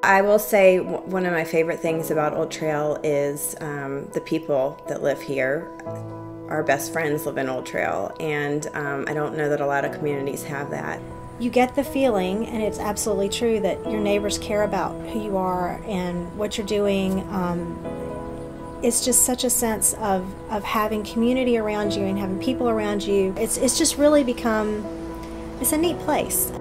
I will say one of my favorite things about Old Trail is the people that live here. Our best friends live in Old Trail, and I don't know that a lot of communities have that. You get the feeling, and it's absolutely true, that your neighbors care about who you are and what you're doing. It's just such a sense of having community around you and having people around you. It's just really become, it's a neat place.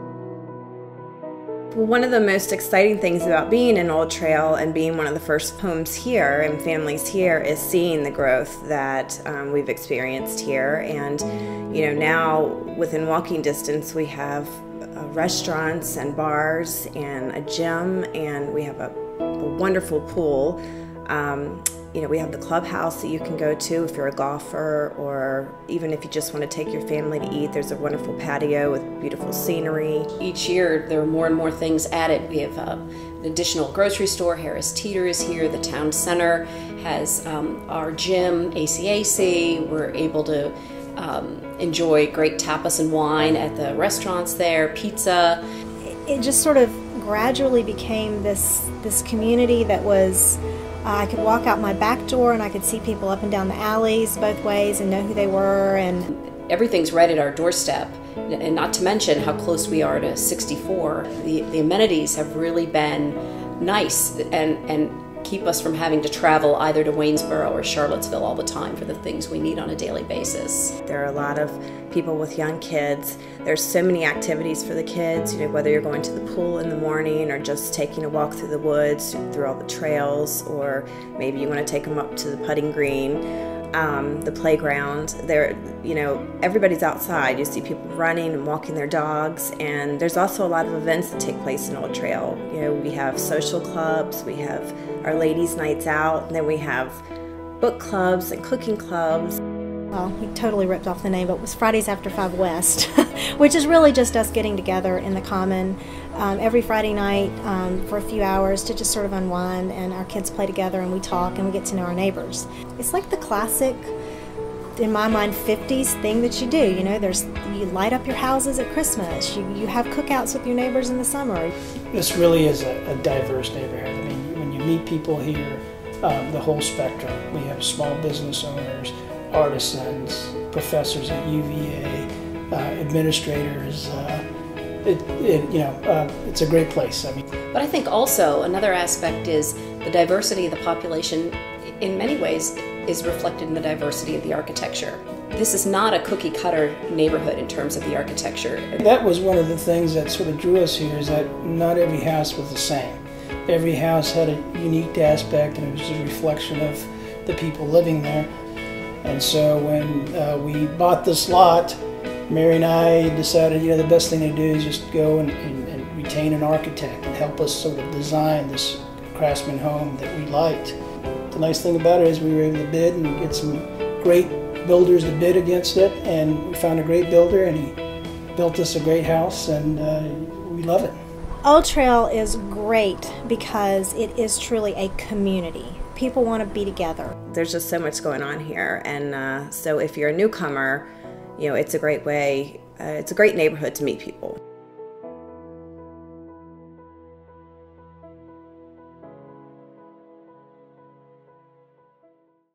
Well, one of the most exciting things about being in Old Trail and being one of the first homes here and families here is seeing the growth that we've experienced here. And you know, now within walking distance we have restaurants and bars and a gym, and we have a wonderful pool. You know, we have the clubhouse that you can go to if you're a golfer, or even if you just want to take your family to eat. There's a wonderful patio with beautiful scenery. Each year there are more and more things added. We have an additional grocery store. Harris Teeter is here. The town center has our gym, ACAC. We're able to enjoy great tapas and wine at the restaurants there, pizza. It just sort of gradually became this community that was, I could walk out my back door and I could see people up and down the alleys both ways and know who they were. And everything's right at our doorstep, and not to mention how close we are to 64. The amenities have really been nice and keep us from having to travel either to Waynesboro or Charlottesville all the time for the things we need on a daily basis. There are a lot of people with young kids. There's so many activities for the kids, you know, whether you're going to the pool in the morning or just taking a walk through the woods, through all the trails, or maybe you want to take them up to the putting green, the playground. There, you know, everybody's outside. You see people running and walking their dogs, and there's also a lot of events that take place in Old Trail. You know, we have social clubs, we have our ladies' nights out, and then we have book clubs and cooking clubs. Well, we totally ripped off the name, but it was Fridays After 5 West, which is really just us getting together in the common every Friday night for a few hours to just sort of unwind, and our kids play together and we talk and we get to know our neighbors. It's like the classic, in my mind, 50s thing that you do. You know, you light up your houses at Christmas, you have cookouts with your neighbors in the summer. This really is a diverse neighborhood. I mean, when you meet people here, the whole spectrum. We have small business owners, artisans, professors at UVA, administrators. It's a great place. I mean, but I think also another aspect is the diversity of the population. In many ways, is reflected in the diversity of the architecture. This is not a cookie-cutter neighborhood in terms of the architecture. That was one of the things that sort of drew us here, is that not every house was the same. Every house had a unique aspect, and it was a reflection of the people living there. And so when we bought this lot, Mary and I decided, you know, the best thing to do is just go and retain an architect and help us sort of design this craftsman home that we liked. The nice thing about it is we were able to bid and get some great builders to bid against it, and we found a great builder, and he built us a great house, and we love it. Old Trail is great because it is truly a community. People want to be together. There's just so much going on here, and so if you're a newcomer, you know, it's a great way, it's a great neighborhood to meet people.